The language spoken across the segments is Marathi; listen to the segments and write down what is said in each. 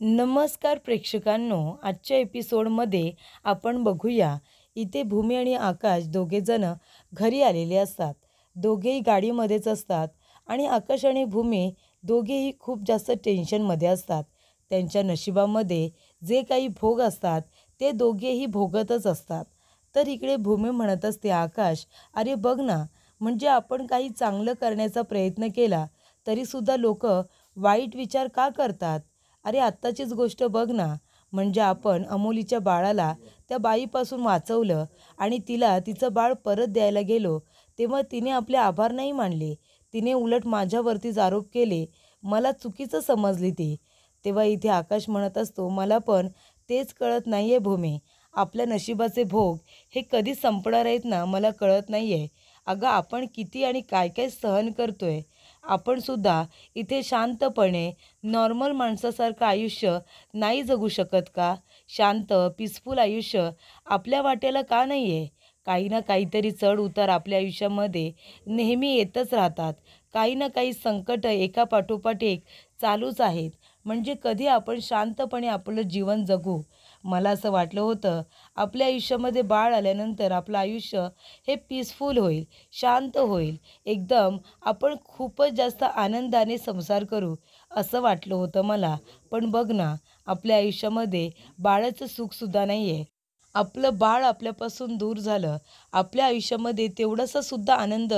नमस्कार प्रेक्षकांनो, आजच्या एपिसोडमध्ये आपण बघूया. इथे भूमी आणि आकाश दोघेजण घरी आलेले असतात. दोघेही गाडीमध्येच असतात आणि आकाश आणि भूमी दोघेही खूप जास्त टेन्शनमध्ये असतात. त्यांच्या नशिबामध्ये जे काही भोग असतात ते दोघेही भोगतच असतात. तर इकडे भूमी म्हणत असते, आकाश, अरे बघ ना, म्हणजे आपण काही चांगलं करण्याचा प्रयत्न केला तरीसुद्धा लोक वाईट विचार का करतात. अरे आत्ताचीच गोष्ट बघ ना, म्हणजे आपण अमोलीच्या बाळाला त्या बाईपासून वाचवलं आणि तिला तिचं बाळ परत द्यायला गेलो, तेव्हा तिने आपले आभार नाही मानले. तिने उलट माझ्यावरतीच आरोप केले. मला चुकीचं समजली ती. तेव्हा इथे आकाश म्हणत असतो, मला पण तेच कळत नाही आहे भूमी. आपल्या नशिबाचे भोग हे कधी संपणार आहेत ना, मला कळत नाही आहे. अगं आपण किती आणि काय काय सहन करतोय. आपण सुद्धा इथे शांतपणे नॉर्मल माणसासारखं आयुष्य नाही जगू शकत का? शांत पीसफुल आयुष्य आपल्या वाट्याला का नाही आहे? काही ना काहीतरी चढ उतार आपल्या आयुष्यामध्ये नेहमी येतच राहतात. काही ना काही संकट एकापाठोपाठ एक चालूच आहेत. म्हणजे कधी आपण शांतपणे आपलं जीवन जगू. मला असं वाटलं होतं आपल्या आयुष्यामध्ये बाळ आल्यानंतर आपलं आयुष्य हे पीसफुल होईल, शांत होईल. एकदम आपण खूपच जास्त आनंदाने संसार करू असं वाटलं होतं मला. पण बघ ना, आपल्या आयुष्यामध्ये बाळाचं सुखसुद्धा नाही आहे. आपलं बाळ आपल्यापासून दूर झालं. आपल्या आयुष्यामध्ये तेवढासा सुद्धा आनंद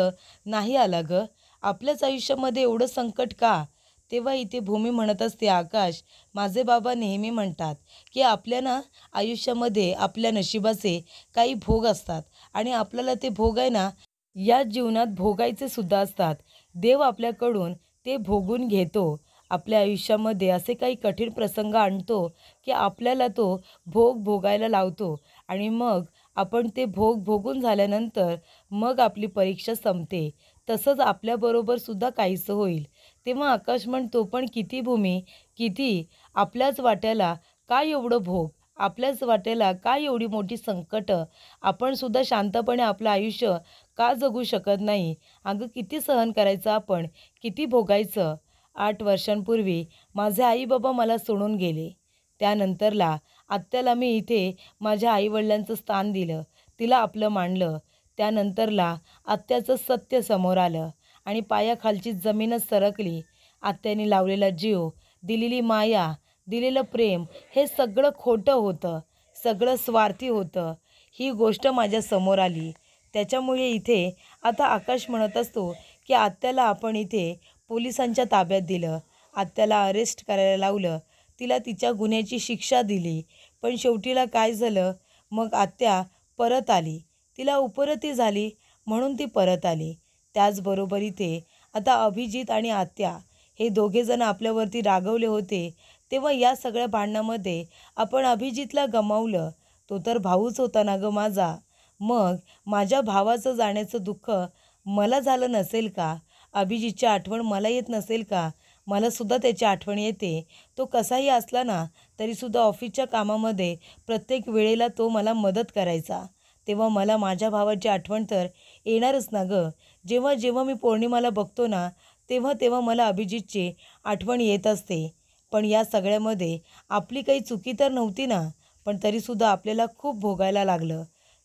नाही आला गं. आपल्याच आयुष्यामध्ये एवढं संकट का? तेव्हा इथे भूमी म्हणत असते, आकाश, माझे बाबा नेहमी म्हणतात की आपल्या ना आयुष्यामध्ये आपल्या नशिबाचे काही भोग असतात आणि आपल्याला ते भोग आहे ना, या जीवनात भोगायचे सुद्धा असतात. देव आपल्याकडून ते भोगून घेतो. आपल्या आयुष्यामध्ये असे काही कठीण प्रसंग आणतो की आपल्याला तो भोग भोगायला लावतो आणि मग आपण ते भोग भोगून झाल्यानंतर मग आपली परीक्षा संपते. तसंच आपल्याबरोबर सुद्धा काहीसं होईल. तेव्हा आकाश म्हणतो, पण किती भूमी, किती? आपल्याच वाट्याला का एवढं भोग? आपल्याच वाट्याला का एवढी मोठी संकटं? आपण सुद्धा शांतपणे आपलं आयुष्य का जगू शकत नाही? अगं किती सहन करायचं आपण, किती भोगायचं? 8 वर्षांपूर्वी माझे आई-बाबा मला सोडून गेले. त्यानंतरला आत्याला मी इथे माझ्या आई-वडिलांचं स्थान दिलं. तिला आपलं मानलं. त्यानंतरला आत्याचं सत्य समोर आलं आणि पायाखालची जमीनच सरकली. आत्याने लावलेला जीव, दिलेली माया, दिलेलं प्रेम हे सगळं खोटं होतं. सगळं स्वार्थी होतं. ही गोष्ट माझ्यासमोर आली. त्याच्यामुळे इथे आता आकाश म्हणत असतो की आत्याला आपण इथे पोलिसांच्या ताब्यात दिलं. आत्याला अरेस्ट करायला लावलं. तिला तिच्या गुन्ह्याची शिक्षा दिली. पण शेवटीला काय झालं? मग आत्या परत आली. तिला उपरती झाली म्हणून ती परत आली. त्याचबरोबर इथे आता अभिजित आणि आत्या हे दोघेजण आपल्यावरती रागवले होते. तेव्हा या सगळ्या भांडणामध्ये आपण अभिजितला गमावलं. तो तर भाऊच होता ना गं माझा. मग माझ्या भावाचं जाण्याचं दुःख मला झालं नसेल का? अभिजितची आठवण मला येत नसेल का? मला सुद्धा त्याची आठवण येते. तो कसाही असला ना तरीसुद्धा ऑफिसच्या कामामध्ये प्रत्येक वेळेला तो मला मदत करायचा. तेव्हा मला माझ्या भावाची आठवण तर येणारच ना गं. जेव्हा जेव्हा मी पौर्णिमाला बघतो ना, तेव्हा तेव्हा मला अभिजितची आठवण येत असते. पण या सगळ्यामध्ये आपली काही चुकी तर नव्हती ना, पण तरीसुद्धा आपल्याला खूप भोगायला लागलं.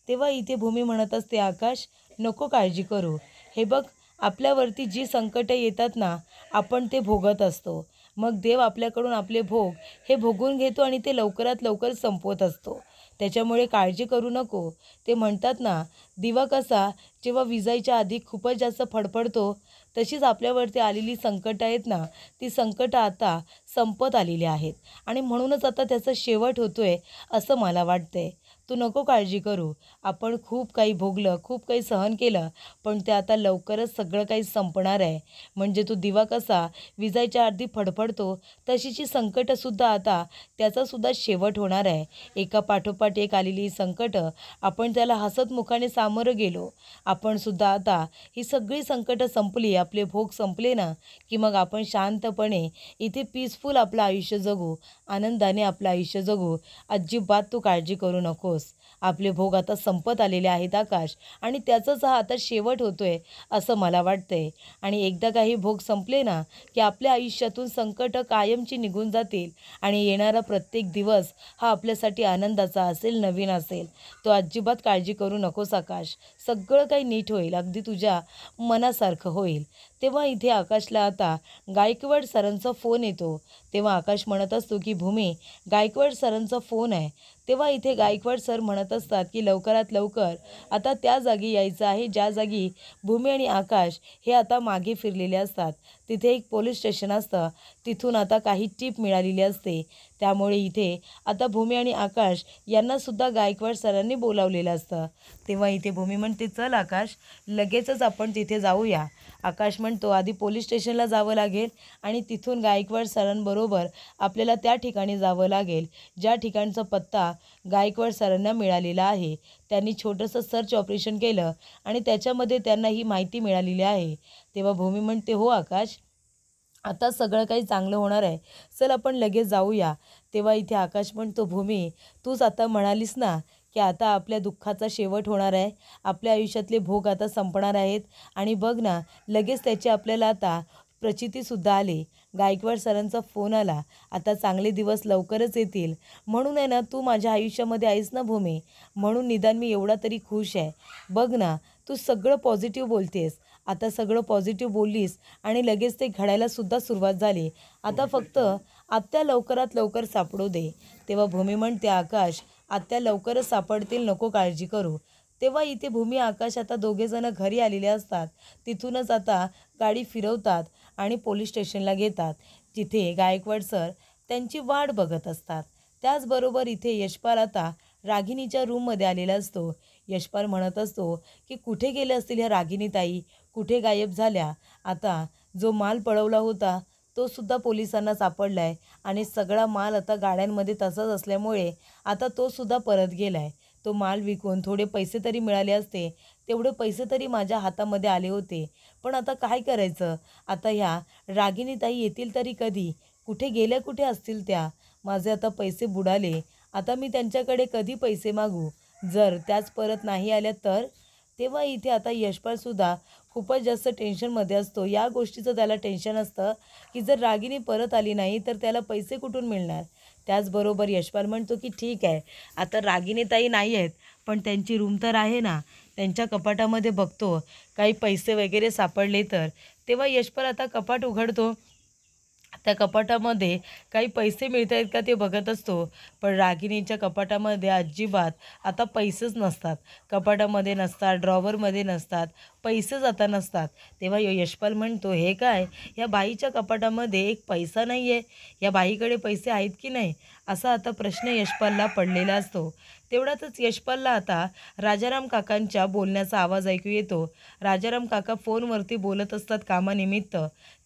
तेव्हा इथे भूमी म्हणत असते, आकाश, नको काळजी करू. हे बघ, आपल्यावरती जी संकटं येतात ना, आपण ते भोगत असतो. मग देव आपल्याकडून आपले भोग हे भोगून घेतो आणि ते लवकरात लवकर संपवत असतो. त्याच्यामुळे काळजी करू नको. ते म्हणतात ना, दिवा कसा जेव्हा विजायच्या आधी खूपच जास्त फडफडतो, तशीच आपल्यावरती आलेली संकटं आहेत ना, ती संकटं आता संपत आलेली आहेत आणि म्हणूनच आता त्याचा शेवट होतोय असं मला वाटतंय. तू नको काळजी करू. आपण खूप काही भोगलं, खूप काही सहन केलं, पण ते आता लवकरच सगळं काही संपणार आहे. म्हणजे तो दिवा कसा विजायच्या आधी फडफडतो, तशीच ही संकटंसुद्धा आता त्याचासुद्धा शेवट होणार आहे. एका पाठोपाठ एक आलेली संकटं आपण त्याला हसतमुखाने सामोरं गेलो. आपण सुद्धा आता ही सगळी संकटं संपली, आपले भोग संपले ना, की मग आपण शांतपणे इथे पीसफुल आपलं आयुष्य जगू, आनंदाने आपलं आयुष्य जगू. अजिबात तू काळजी करू नकोस. नकोस. आपले भोग आता संपत आलेले आहेत आकाश, आणि त्याचाच हा आता शेवट होतोय असं मला वाटतंय. आणि एकदा काही भोग संपले ना की आपल्या आयुष्यातून संकट कायमची निघून जातील आणि येणारा प्रत्येक दिवस हा आपल्यासाठी आनंदाचा असेल, नवीन असेल. तो अजिबात काळजी करू नकोस आकाश. सगळं काही नीट होईल, अगदी तुझ्या मनासारखं होईल. तेव्हा इथे आकाशला आता गायकवाड सरांचा फोन येतो. तेव्हा आकाश म्हणत असतो की भूमी, गायकवाड सरांचा फोन आहे. तेव्हा इथे गायकवाड सर म्हणत असतात की लवकरात लवकर आता त्या जागी यायचं आहे ज्या जागी भूमी आणि आकाश हे आता मागे फिरलेले असतात. तिथे एक पोलीस स्टेशन असतं. तिथून आता काही टीप मिळालेली असते. त्यामुळे इथे आता भूमी आणि आकाश यांनासुद्धा गायकवाड सरांनी बोलावलेलं असतं. तेव्हा इथे भूमी म्हणते, चल आकाश, लगेचच आपण तिथे जाऊया. आकाश म्हणतो, आधी पोलीस स्टेशनला जावं लागेल आणि तिथून गायकवाड सरांबरोबर आपल्याला त्या ठिकाणी जावं लागेल ज्या ठिकाणचा पत्ता गायकवाड सरांना मिळालेला आहे. त्यांनी छोटंसं सर्च ऑपरेशन केलं आणि त्याच्यामध्ये त्यांना ही माहिती मिळालेली आहे. तेव्हा भूमी म्हणते, हो आकाश, आता सगळं काही चांगलं होणार आहे. चल आपण लगेच जाऊया. तेव्हा इथे आकाश म्हणतो, भूमी, तूच आता म्हणालीस ना की आता आपल्या दुःखाचा शेवट होणार आहे, आपल्या आयुष्यातले भोग आता संपणार आहेत. आणि बघ ना, लगेच त्याची आपल्याला आता प्रचितीसुद्धा आली. गायकवाड सरांचा फोन आला. आता चांगले दिवस लवकरच येतील. म्हणून आहे ना, तू माझ्या आयुष्यामध्ये आहेस ना भूमी, म्हणून निदान मी एवढा तरी खुश आहे. बघ ना, तू सगळं पॉझिटिव्ह बोलतेस. आता सगळं पॉझिटिव्ह बोललीस आणि लगेच ते घडायलासुद्धा सुरुवात झाली. आता फक्त आत्या लवकरात लवकर सापडू दे. तेव्हा भूमी म्हणते, आकाश, आत्या लवकरच सापडतील, नको काळजी करू. तेव्हा इथे भूमी आकाश आता दोघेजणं घरी आलेले असतात. तिथूनच आता गाडी फिरवतात आणि पोलीस स्टेशनला घेतात. तिथे गायकवाड सर त्यांची वाट बघत असतात. त्याचबरोबर इथे यशपाल आता रागिणीच्या रूममध्ये आलेला असतो. यशपाल म्हणत असतो की कुठे गेले असतील ह्या रागिणीताई, कुठे गायब झाल्या. आता जो माल पळवला होता तो सुद्धा पोलिसांना सापडला आहे आणि सगळा माल आता गाड्यांमध्ये तसाच असल्यामुळे आता तो सुद्धा परत गेला आहे. तो माल विकून थोडे पैसे तरी मिळाले असते, तेवढे पैसे तरी माझ्या हातामध्ये आले होते. पण आता काय करायचं? आता ह्या रागिणीताई येतील तरी कधी? कुठे गेल्या, कुठे असतील त्या? माझे आता पैसे बुडाले. आता मी त्यांच्याकडे कधी पैसे मागू? जर त्याच परत नाही आल्या तर? तेव्हा इथे आता यशपालसुद्धा खूपच जास्त टेन्शनमध्ये असतो. या गोष्टीचं त्याला टेन्शन असतं की जर रागिणी परत आली नाही तर त्याला पैसे कुठून मिळणार. त्याचबरोबर यशपाल म्हणतो की ठीक आहे, आता रागिणीताई नाही आहेत पण त्यांची रूम तर आहे ना, त्यांच्या कपाटामध्ये बघतो काही पैसे वगैरे सापडले तर. तेव्हा यशपाल आता कपाट उघडतो. त्या कपाटामध्ये काही पैसे मिळत आहेत का ते बघत असतो. पण रागिणीच्या कपाटामध्ये अजिबात आता पैसेच नसतात. कपाटामध्ये नसतात, ड्रॉवरमध्ये नसतात, पैसेच आता नसतात. तेव्हा यशपाल म्हणतो, हे काय, या बाईच्या कपाटामध्ये एक पैसा नाही आहे, या बाईकडे पैसे आहेत की नाही, असा आता प्रश्न यशपालला पडलेला असतो. तेवढ्यातच यशपालला आता राजाराम काकांच्या बोलण्याचा आवाज ऐकू येतो. राजाराम काका फोनवरती बोलत असतात कामानिमित्त.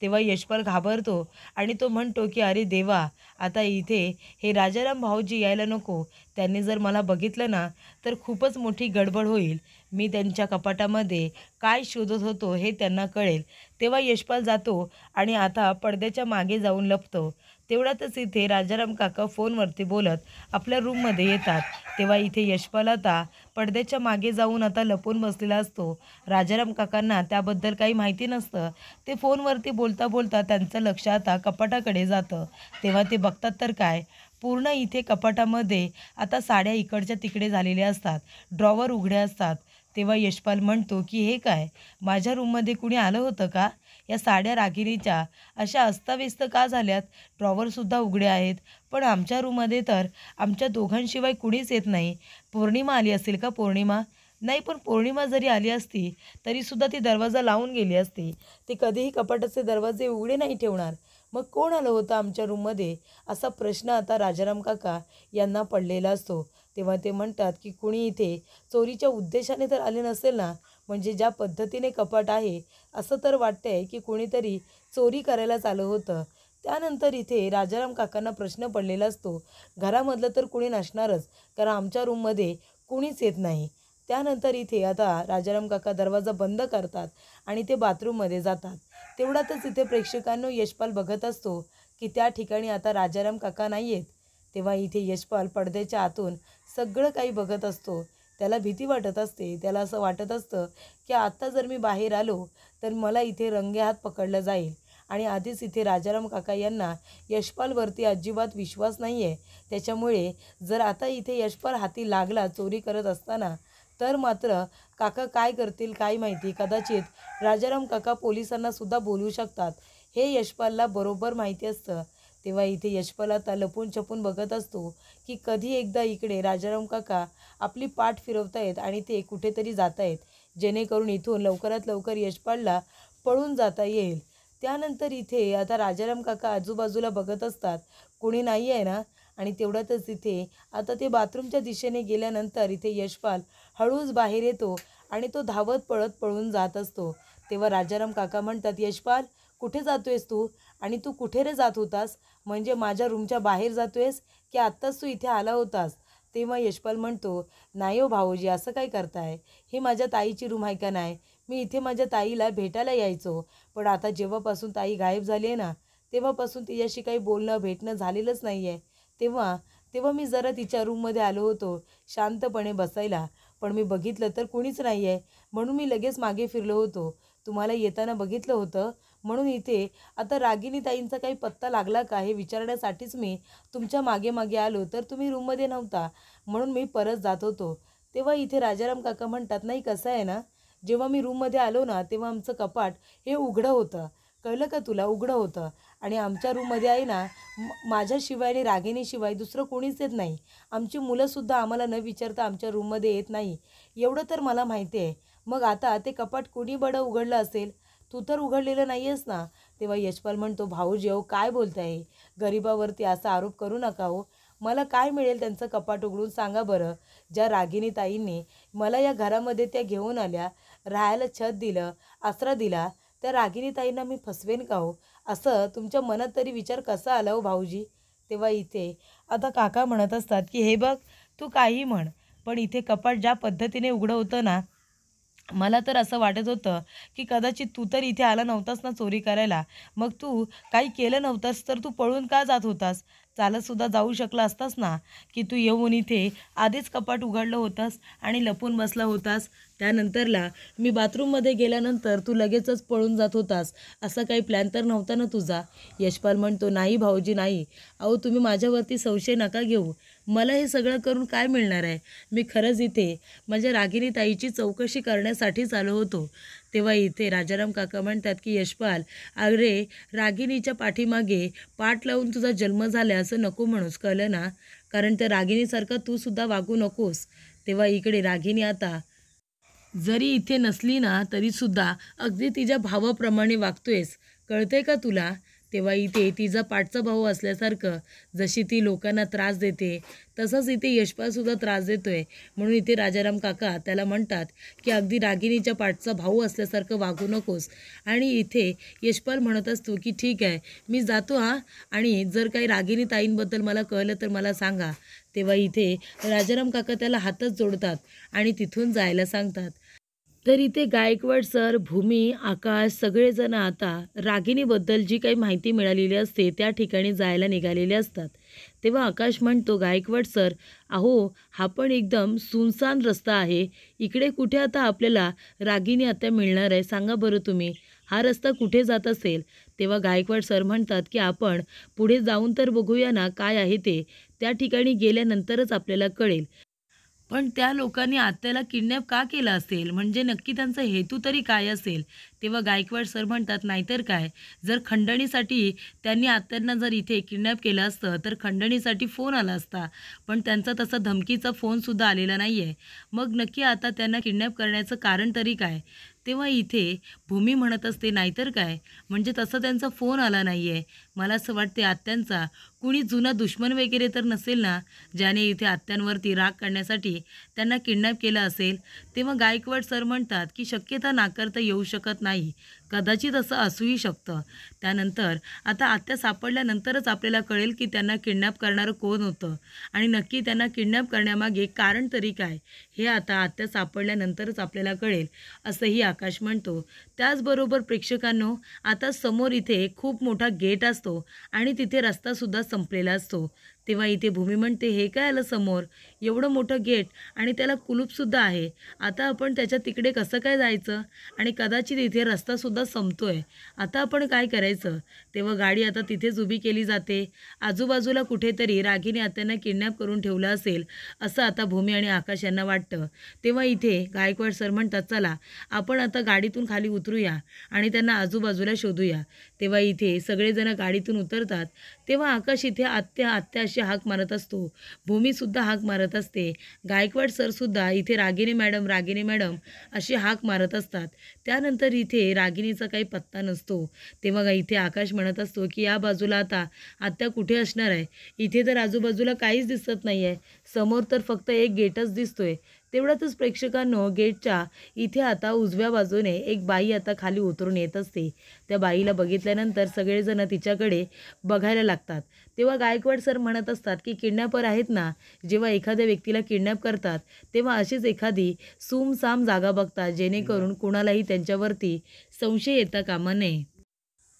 तेव्हा यशपाल घाबरतो आणि तो म्हणतो की अरे देवा, आता इथे हे राजाराम भाऊजी यायला नको. त्यांनी जर मला बघितलं ना तर खूपच मोठी गडबड होईल. मी त्यांच्या कपाटामध्ये काय शोधत होतो हे त्यांना कळेल. तेव्हा यशपाल जातो आणि आता पडद्याच्या मागे जाऊन लपतो. तेवढ्यातच इथे राजाराम काका फोनवरती बोलत आपल्या रूममध्ये येतात. तेव्हा इथे यशपाल आता पडद्याच्या मागे जाऊन आता लपून बसलेला असतो. राजाराम काकांना त्याबद्दल काही माहिती नसतं. ते फोनवरती बोलता बोलता त्यांचं लक्ष आता कपाटाकडे जातं. तेव्हा ते बघतात तर काय, पूर्ण इथे कपाटामध्ये आता साड्या इकडच्या तिकडे झालेल्या असतात, ड्रॉवर उघडे असतात. तेव्हा यशपाल म्हणतो की हे काय, माझ्या रूममध्ये कुणी आलं होतं का? या साड्या रागिणीच्या अशा अस्ताव्यस्त का झाल्यात? ड्रॉवरसुद्धा उघडे आहेत, पण आमच्या रूममध्ये तर आमच्या दोघांशिवाय कुणीच येत नाही. पौर्णिमा आली असेल का? पौर्णिमा नाही, पण पौर्णिमा जरी आली असती तरीसुद्धा ती दरवाजा लावून गेली असती. ती कधीही कपाटाचे दरवाजे उघडे नाही ठेवणार. मग कोण आलं होतं आमच्या रूममध्ये, असा प्रश्न आता राजाराम काका यांना पडलेला असतो. तेव्हा ते म्हणतात की कुणी इथे चोरीच्या उद्देशाने तर आले नसेल ना, म्हणजे ज्या पद्धतीने कपाट आहे असं तर वाटतंय की कोणीतरी चोरी करायलाच आलं होतं. त्यानंतर इथे राजाराम काकांना प्रश्न पडलेला असतो, घरामधलं तर कुणी नसणारच, कारण आमच्या रूममध्ये कुणीच येत नाही. त्यानंतर इथे आता राजाराम काका दरवाजा बंद करतात आणि ते बाथरूममध्ये जातात. तेवढ्यातच इथे प्रेक्षकांनो यशपाल बघत असतो की त्या ठिकाणी आता राजाराम काका नाही आहेत. तेव्हा इथे यशपाल पडद्याच्या आतून सगळं काही बघत असतो. त्याला भीती वाटत असते. त्याला असं वाटत असतं की आत्ता जर मी बाहेर आलो तर मला इथे रंगेहात पकडलं जाईल. आणि आधीच इथे राजाराम काका यांना यशपालवरती अजिबात विश्वास नाही आहे. त्याच्यामुळे जर आता इथे यशपाल हाती लागला चोरी करत असताना तर मात्र काका काय करतील काय माहिती. कदाचित राजाराम काका पोलिसांना सुद्धा बोलवू शकतात. हे यशपालला बरोबर माहिती असतं. तेव्हा इथे यशपाल आता लपून छपून बघत असतो की कधी एकदा इकडे राजाराम काका आपली पाठ फिरवतायत आणि ते कुठेतरी जात आहेत, जेणेकरून इथून लवकरात लवकर यशपालला पळून जाता येईल. त्यानंतर इथे आता राजाराम काका आजूबाजूला बघत असतात, कोणी नाही आहे ना. आणि तेवढ्यातच इथे आता ते बाथरूमच्या दिशेने गेल्यानंतर इथे यशपाल हळूच बाहेर येतो आणि तो धावत पळत पळून जात असतो. तेव्हा राजाराम काका म्हणतात, यशपाल कुठे जातोयस तू? आणि तू कुठे रे जात होतास? म्हणजे माझ्या रूमच्या बाहेर जातोयस की आत्ताच तू इथे आला होतास? तेव्हा यशपाल म्हणतो, नाही हो भाऊजी, असं काय करताय? ही माझ्या ताईची रूम आहे का नाही? मी इथे माझ्या ताईला भेटायला यायचो. पण आता जेव्हापासून ताई गायब झाली आहे ना, तेव्हापासून तिच्याशी काही बोलणं भेटणं झालेलंच नाही आहे. तेव्हा तेव्हा मी जरा तिच्या रूममध्ये आलो होतो शांतपणे बसायला, पण मी बघितलं तर कुणीच नाही आहे. म्हणून मी लगेच मागे फिरलो होतो. तुम्हाला येताना बघितलं होतं. म्हणून इथे आता रागिनी ताईंचा काही पत्ता लागला का हे विचारण्यासाठीच मी तुमच्या मागे मागे आलो, तर तुम्ही रूममध्ये नव्हता म्हणून मी परत जात होतो. तेव्हा इथे राजाराम काका म्हणतात, नाही कसं आहे ना, जेव्हा मी रूममध्ये आलो ना तेव्हा आमचं कपाट हे उघडं होतं. कळलं का तुला? उघडं होतं. आणि आमच्या रूममध्ये आहे ना माझ्याशिवाय आणि रागिनीशिवाय दुसरं कोणीच येत नाही. आमची मुलंसुद्धा आम्हाला न विचारता आमच्या रूममध्ये येत नाही, एवढं तर मला माहिती आहे. मग आता ते कपाट कुणी बडं उघडलं असेल? तू तर उघडलेलं नाही आहेस ना. तेव्हा यशपाल म्हणतो, भाऊजी अहो काय बोलताय? गरिबावरती असा आरोप करू नका हो. मला काय मिळेल त्यांचं कपाट उघडून सांगा बरं. ज्या रागिनी ताईंनी मला या घरामध्ये त्या घेऊन आल्या, राहायला छत दिलं, आसरा दिला, त्या रागिनी ताईंना मी फसवेन का हो? असं तुमच्या मनात तरी विचार कसा आला हो भाऊजी? तेव्हा इथे आता काका म्हणत असतात की हे बघ, तू काही म्हण, पण इथे कपाट ज्या पद्धतीने उघडं होतं ना, मला तर असं वाटत होतं की कदाचित तू तर इथे आला नव्हतास ना चोरी करायला. मग तू काही केलं नव्हतास तर तू पळून का जात होतास? चालतसुद्धा जाऊ शकला असतास ना, की तू येऊन इथे आधीच कपाट उघडलं होतास आणि लपून बसला होतास. त्यानंतरला मी बाथरूममध्ये गेल्यानंतर तू लगेचच पळून जात होतास. असा काही प्लॅन तर नव्हता ना तुझा? यशपाल म्हणतो, नाही भाऊजी नाही. अहो तुम्ही माझ्यावरती संशय नका घेऊ. मला हे सगळं करून काय मिळणार आहे? मी खरंच इथे माझ्या रागिनी ताईची चौकशी करण्यासाठीच आलो होतो. तेव्हा इथे राजाराम काका म्हणतात की यशपाल, अरे रागिनीच्या पाठीमागे पाठ लावून तुझा जन्म झाला असं नको म्हणूस, कळलं ना? कारण त्या रागिनीसारखं तू सुद्धा वागू नकोस. तेव्हा इकडे रागिनी आता जरी इथे नसली ना तरीसुद्धा अगदी तिच्या भावाप्रमाणे वागतोयस, कळतंय का तुला? तेव्हा इथे तिचा पाठचा भाऊ असल्यासारखं जशी ती लोकांना त्रास देते तसंच इथे यशपालसुद्धा त्रास देतोय. म्हणून इथे राजाराम काका त्याला म्हणतात की अगदी रागिनीच्या पाठचा भाऊ असल्यासारखं वागू नकोस. आणि इथे यशपाल म्हणत असतो की ठीक आहे, मी जातो हां, आणि जर काही रागिनी ताईंबद्दल मला कळलं तर मला सांगा. तेव्हा इथे राजाराम काका त्याला हातच जोडतात आणि तिथून जायला सांगतात. तर इथे गायकवाड सर, भूमी, आकाश सगळेजण आता रागिणीबद्दल जी काही माहिती मिळालेली असते त्या ठिकाणी जायला निघालेले असतात. तेव्हा आकाश म्हणतो, गायकवाड सर, अहो हा पण एकदम सुनसान रस्ता आहे. इकडे कुठे आता आपल्याला रागिनी आत्या मिळणार आहे सांगा बरं तुम्ही? हा रस्ता कुठे जात असेल? तेव्हा गायकवाड सर म्हणतात की आपण पुढे जाऊन तर बघूया ना काय आहे ते. त्या ठिकाणी गेल्यानंतरच आपल्याला कळेल. पण त्या लोकांनी आत्याला किडनॅप का केलं असेल? म्हणजे नक्की त्यांचा हेतू तरी काय असेल? तेव्हा गायकवाड सर म्हणतात, नाहीतर काय, जर खंडणीसाठी त्यांनी आत्यांना जर इथे किडनॅप केलं असतं तर खंडणीसाठी फोन आला असता. पण त्यांचा तसा धमकीचा फोनसुद्धा आलेला नाही आहे. मग नक्की आता त्यांना किडनॅप करण्याचं कारण तरी काय? तेव्हा इथे भूमी म्हणत असते, नाहीतर काय, म्हणजे तसा त्यांचा फोन आला नाही आहे. मला असं वाटते आत्यांचा कुणी जुना दुश्मन वगैरे तर नसेल ना, ज्याने इथे आत्यांवरती राग काढण्यासाठी त्यांना किडनॅप केलं असेल. तेव्हा गायकवाड सर म्हणतात की शक्यता नाकारता येऊ शकत नाही. कदाचित असं असूही शकतं. त्यानंतर आता आत्या सापडल्यानंतरच आपल्याला कळेल की त्यांना किडनॅप करणारं कोण होतं आणि नक्की त्यांना किडनॅप करण्यामागे कारण तरी काय, हे आता आत्या सापडल्यानंतरच आपल्याला कळेल, असंही आकाश म्हणतो. त्याचबरोबर प्रेक्षकांनो, आता समोर इथे खूप मोठा गेट असतो आणि तिथे रस्तासुद्धा संपलेला असतो. तेव्हा इथे भूमी म्हणते, हे काय आलं समोर, एवढं मोठं गेट आणि त्याला कुलूपसुद्धा आहे. आता आपण त्याच्या तिकडे कसं काय जायचं आणि कदाचित इथे रस्तासुद्धा संपतोय. आता आपण काय करायचं? तेव्हा गाडी आता तिथेच उभी केली जाते. आजूबाजूला कुठेतरी रागिनी आत्यांना किडनॅप करून ठेवलं असेल, असं आता भूमी आणि आकाश यांना वाटतं. तेव्हा इथे गायकवाड सर म्हणतात, चला आपण आता गाडीतून खाली उतरूया आणि त्यांना आजूबाजूला शोधूया. तेव्हा इथे सगळेजण गाडीतून उतरतात. तेव्हा आकाश इथे आत्या आत्या अशी हाक मारत असतो. भूमीसुद्धा हाक मारत असते. गायकवाड सरसुद्धा इथे रागिनी मॅडम अशी हाक मारत असतात. त्यानंतर इथे रागिनीचा काही पत्ता नसतो. तेव्हा इथे आकाश म्हणत असतो की या बाजूला आता आत्या कुठे असणार आहे? इथे तर आजूबाजूला काहीच दिसत नाही आहे. समोर तर फक्त एक गेटच दिसतोय. तेवढ्यातच प्रेक्षकांनो, गेटच्या इथे आता उजव्या बाजूने एक बाई आता खाली उतरून येत असते. त्या बाईला बघितल्यानंतर सगळेजण तिच्याकडे बघायला लागतात. तेव्हा गायकवाड सर म्हणत असतात की किडनॅपर आहेत ना, जेव्हा एखाद्या व्यक्तीला किडनॅप करतात तेव्हा अशीच एखादी सूमसाम जागा बघतात, जेणेकरून कुणालाही त्यांच्यावरती संशय येता कामा नये,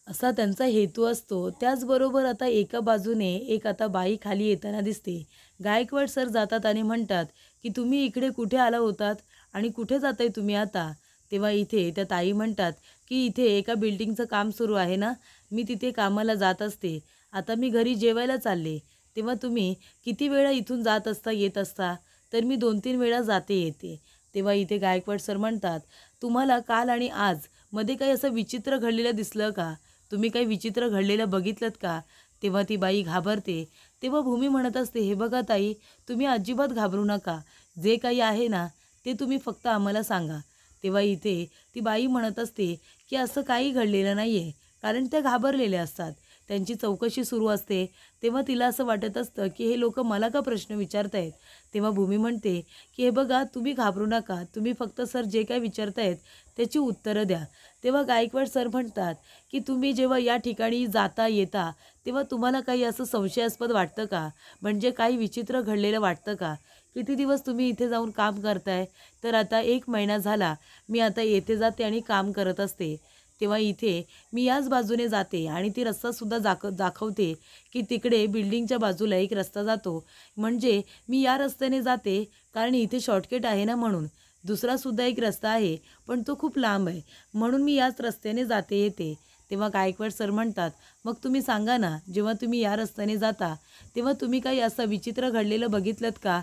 असा त्यांचा हेतू असतो. त्याचबरोबर आता एका बाजूने एक आता बाई खाली येताना दिसते. गायकवाड सर जातात आणि म्हणतात की तुम्ही इकडे कुठे आला होतात आणि कुठे जाताय तुम्ही आता? तेव्हा इथे त्या ताई म्हणतात की इथे एका बिल्डिंगचं काम सुरू आहे ना, मी तिथे कामाला जात असते. आता मी घरी जेवायला चालले. तेव्हा तुम्ही किती वेळा इथून जात असता येत असता? तर मी 2-3 वेळा जाते येते. तेव्हा इथे गायकवाड सर म्हणतात, तुम्हाला काल आणि आज मध्ये काही असं विचित्र घडलेलं दिसलं का? तुम्ही काही विचित्र घडलेलं बघितलंत का? तेव्हा ती बाई घाबरते. तेव्हा भूमी म्हणत असते, हे बघा ताई, तुम्ही अजिबात घाबरू नका. जे काही आहे ना, ते तुम्ही फक्त आम्हाला सांगा. तेव्हा इथे ती बाई म्हणत असते की असं काही घडलेलं नाही आहे, कारण त्या घाबरलेल्या असतात. त्यांची चौकशी सुरू असते. तेव्हा तिला असं वाटत असतं की हे लोक मला का प्रश्न विचारतायत. तेव्हा भूमी म्हणते की हे बघा, तुम्ही घाबरू नका. तुम्ही फक्त सर जे काही विचारतायत त्याची उत्तरं द्या. तेव्हा गायकवाड सर म्हणतात की तुम्ही जेव्हा या ठिकाणी जाता येता तेव्हा तुम्हाला काही असं संशयास्पद वाटतं का? म्हणजे काही विचित्र घडलेलं वाटतं का? किती दिवस तुम्ही इथे जाऊन काम करताय? तर आता 1 महिना झाला मी आता येथे जाते आणि काम करत असते. तेव्हा इथे मी याच बाजूने जाते आणि ती रस्तासुद्धा दाखवते की तिकडे बिल्डिंगच्या बाजूला एक रस्ता जातो. म्हणजे मी या रस्त्याने जाते कारण इथे शॉर्टकट आहे ना म्हणून. दुसरासुद्धा एक रस्ता आहे, पण तो खूप लांब आहे. म्हणून मी याच रस्त्याने जाते येते. तेव्हा गायकवाड सर म्हणतात, मग तुम्ही सांगा ना, जेव्हा तुम्ही या रस्त्याने जाता तेव्हा तुम्ही काही असं विचित्र घडलेलं बघितलंत का?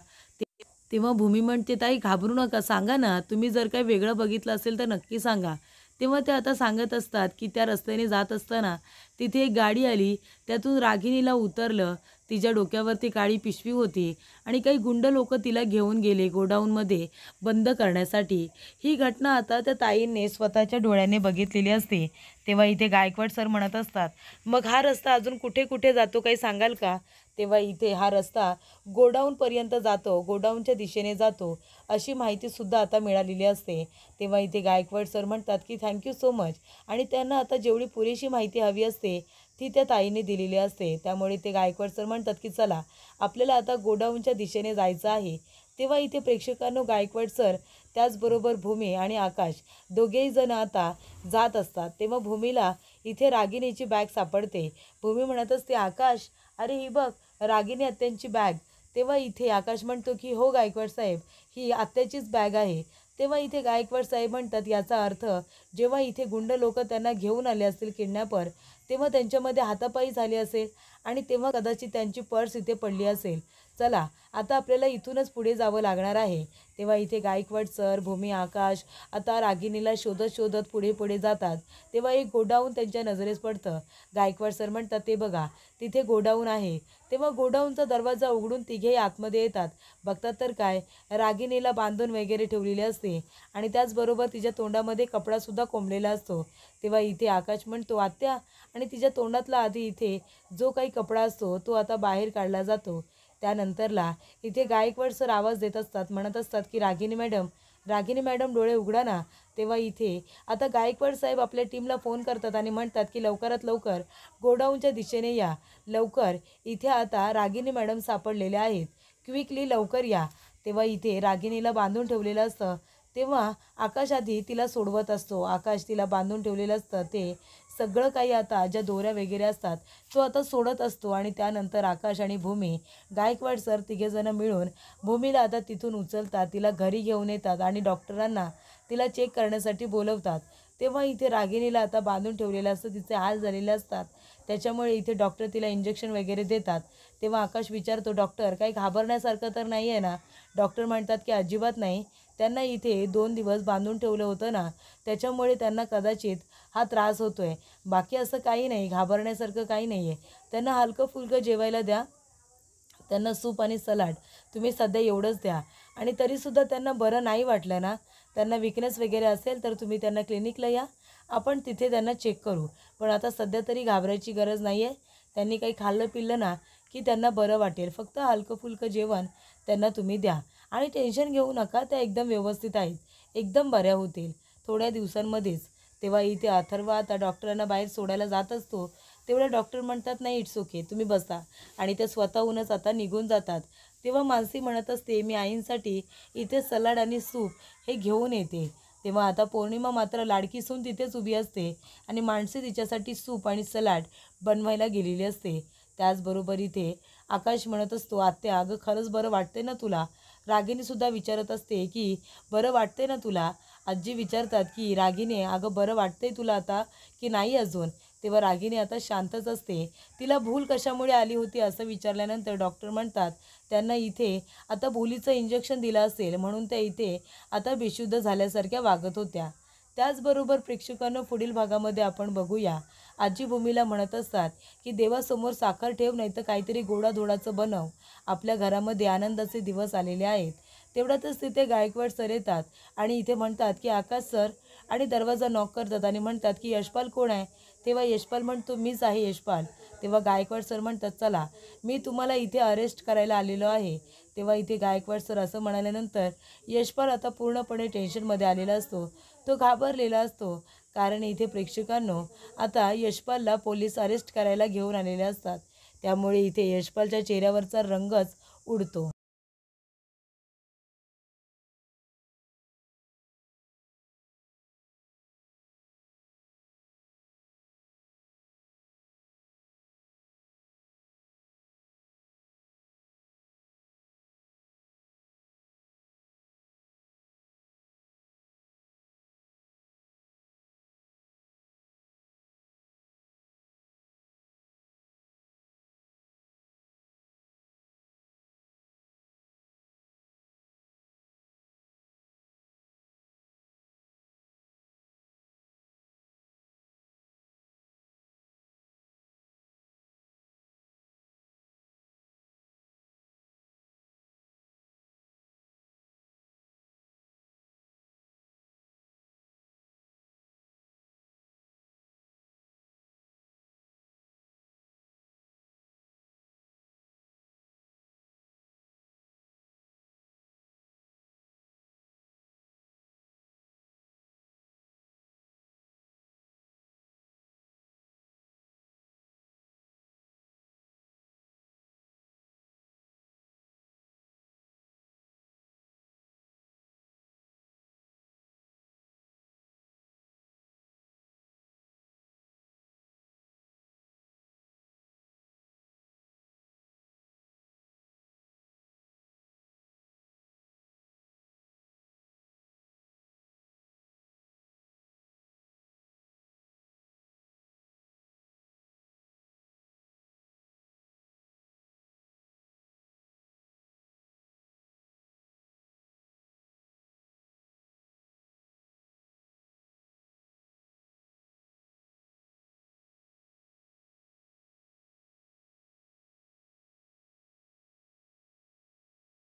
तेव्हा भूमी म्हणते, ताई घाबरू नका, सांगा ना, तुम्ही जर काही वेगळं बघितलं असेल तर नक्की सांगा. तेव्हा ते आता सांगत असतात की त्या रस्त्याने जात असताना तिथे एक गाडी आली, त्यातून रागिनीला उतरलं. तिच्या डोक्यावरती काळी पिशवी होती आणि काही गुंड लोक तिला घेऊन गेले गोडाऊनमध्ये बंद करण्यासाठी. ही घटना आता त्या ताईंनी स्वतःच्या डोळ्याने बघितलेली असते. तेव्हा इथे गायकवाड सर म्हणत असतात, मग हा रस्ता अजून कुठे कुठे जातो काही सांगाल का? तेव्हा इथे हा रस्ता गोडाऊनपर्यंत जातो, गोडाऊनच्या दिशेने जातो, अशी माहितीसुद्धा आता मिळालेली असते. तेव्हा इथे गायकवाड सर म्हणतात की थँक्यू सो मच, आणि त्यांना आता जेवढी पुरेशी माहिती हवी असते ती त्या ताईने दिलेली असते. त्यामुळे ते गायकवाड सर म्हणतात की चला आपल्याला आता गोडाऊनच्या दिशेने जायचं आहे. तेव्हा इथे प्रेक्षकांनो, गायकवाड सर त्याचबरोबर भूमी आणि आकाश दोघेही जण आता जात असतात. तेव्हा भूमीला इथे रागिनीची बॅग सापडते. भूमी म्हणत असते, आकाश, अरे ही बघ, रागिनी आत्यांची बॅग. तेव्हा इथे आकाश म्हणतो की हो गायकवाड साहेब, ही आत्याचीच बॅग आहे. तेव्हा इथे गायकवाड साहेब म्हणतात, याचा अर्थ जेव्हा इथे गुंड लोक त्यांना घेऊन आले असतील किडनॅपर, तेव्हा त्यांच्यामध्ये हातापाई झाली असेल आणि तेव्हा कदाचित त्यांची पर्स इथे पडली असेल. चला आता आपल्याला इथूनच पुढे जावं लागणार आहे. तेव्हा इथे गायकवाड सर, भूमी, आकाश आता रागिनीला शोधत शोधत पुढे पुढे जातात. तेव्हा एक गोडाऊन त्यांच्या नजरेस पडतं. गायकवाड सर म्हणतात, ते बघा तिथे गोडाऊन आहे. तेव्हा गोडाऊनचा दरवाजा उघडून तिघेही आतमध्ये येतात. बघतात तर काय, रागिनीला बांधून वगैरे ठेवलेली असते आणि त्याचबरोबर तिच्या तोंडामध्ये कपडासुद्धा कोंबलेला असतो. तेव्हा इथे आकाश म्हणतो, आत्या, आणि तिच्या तोंडातला आधी इथे जो काही कपडा असतो तो आता बाहेर काढला जातो. त्यानंतरला इथे गायकवाड सर आवाज देत असतात, म्हणत असतात की रागिनी मॅडम, रागिनी मॅडम डोळे उघडा ना. तेव्हा इथे आता गायकवाड साहेब आपल्या टीमला फोन करतात आणि म्हणतात की लवकरात लवकर गोडाऊनच्या दिशेने या. लवकर, इथे आता रागिनी मॅडम सापडलेल्या आहेत. क्विकली लवकर या. तेव्हा इथे रागिनीला बांधून ठेवलेलं असतं. तेव्हा आकाश आधी तिला सोडवत असतो. आकाश तिला बांधून ठेवलेलं असतं. ते सगळं काही आता ज्या दोऱ्या वगैरे असतात तो आता सोडत असतो आणि त्यानंतर आकाश आणि भूमी, गायकवाड सर तिघेजणं मिळून भूमीला आता तिथून उचलतात. तिला घरी घेऊन येतात आणि डॉक्टरांना तिला चेक करण्यासाठी बोलवतात. तेव्हा इथे रागिनीला आता बांधून ठेवलेलं असतं. तिचे हाल झालेले असतात. त्याच्यामुळे इथे डॉक्टर तिला इंजेक्शन वगैरे देतात. तेव्हा आकाश विचारतो, डॉक्टर काही घाबरण्यासारखं तर नाही आहे ना? डॉक्टर म्हणतात की अजिबात नाही. त्यांना इथे 2 दिवस बांधून ठेवलं होतं ना, त्याच्यामुळे त्यांना कदाचित हा त्रास होतो आहे. बाकी असं काही नाही, घाबरण्यासारखं काही नाही आहे. त्यांना हलकं फुलकं जेवायला द्या. त्यांना सूप आणि सलाड तुम्ही सध्या एवढंच द्या. आणि तरीसुद्धा त्यांना बरं नाही वाटलं ना, त्यांना विकनेस वगैरे असेल तर तुम्ही त्यांना क्लिनिकला या. आपण तिथे त्यांना चेक करू. पण आता सध्या तरी घाबरायची गरज नाही आहे. त्यांनी काही खाल्लं पिल्लं ना की त्यांना बरं वाटेल. फक्त हलकं फुलकं जेवण त्यांना तुम्ही द्या. आणि टेन्शन घेऊ नका, त्या एकदम व्यवस्थित आहेत. एकदम बऱ्या होतील थोड्या दिवसांमध्येच. तेव्हा इथे अथर्व आता डॉक्टरांना बाहेर सोडायला जात असतो. तेवढ्या डॉक्टर म्हणतात, नाही इट्स ओके, तुम्ही बसा. आणि ते स्वतःहूनच आता निघून जातात. तेव्हा मानसी म्हणत असते, मी आईंसाठी इथे सलाड आणि सूप हे घेऊन येते. तेव्हा आता पौर्णिमा मात्र लाडकी सून तिथेच उभी असते आणि मानसी तिच्यासाठी सूप आणि सलाड बनवायला गेलेली असते. त्याचबरोबर इथे आकाश म्हणत असतो, आत्या अगं खरंच बरं वाटते ना तुला? रागिनीसुद्धा विचारत असते की बरं वाटते ना तुला? आजी विचारतात की रागिनी अगं बरं वाटतंय तुला आता की नाही अजून? तेव्हा रागिनी आता शांतच असते. तिला भूल कशामुळे आली होती असं विचारल्यानंतर डॉक्टर म्हणतात, त्यांना इथे आता भुलीचं इंजेक्शन दिलं असेल म्हणून त्या इथे आता बेशुद्ध झाल्यासारख्या वागत होत्या. त्याचबरोबर प्रेक्षकांना पुढील भागामध्ये आपण बघूया, आजी भूमीला म्हणत असतात की देवासमोर साखर ठेव, नाही तर काहीतरी गोडाधोडाचं बनव. आपल्या घरामध्ये आनंदाचे दिवस आलेले आहेत. तेवढ्यातच तिथे गायकवाड सर येतात आणि इथे म्हणतात की आकाश सर, आणि दरवाजा नॉक करतात आणि म्हणतात की यशपाल कोण आहे? तेव्हा यशपाल म्हणतो, मीच आहे यशपाल. तेव्हा गायकवाड सर म्हणतात, चला मी तुम्हाला इथे अरेस्ट करायला आलेलो आहे. तेव्हा इथे गायकवाड सर असं म्हणाल्यानंतर यशपाल आता पूर्णपणे टेन्शनमध्ये आलेला असतो. तो घाबरलेला असतो. कारण इथे प्रेक्षकांनो आता यशपालला पोलीस अरेस्ट करायला घेऊन आलेले असतात. त्यामुळे इथे यशपालच्या चेहऱ्यावरचा रंगच उडतो.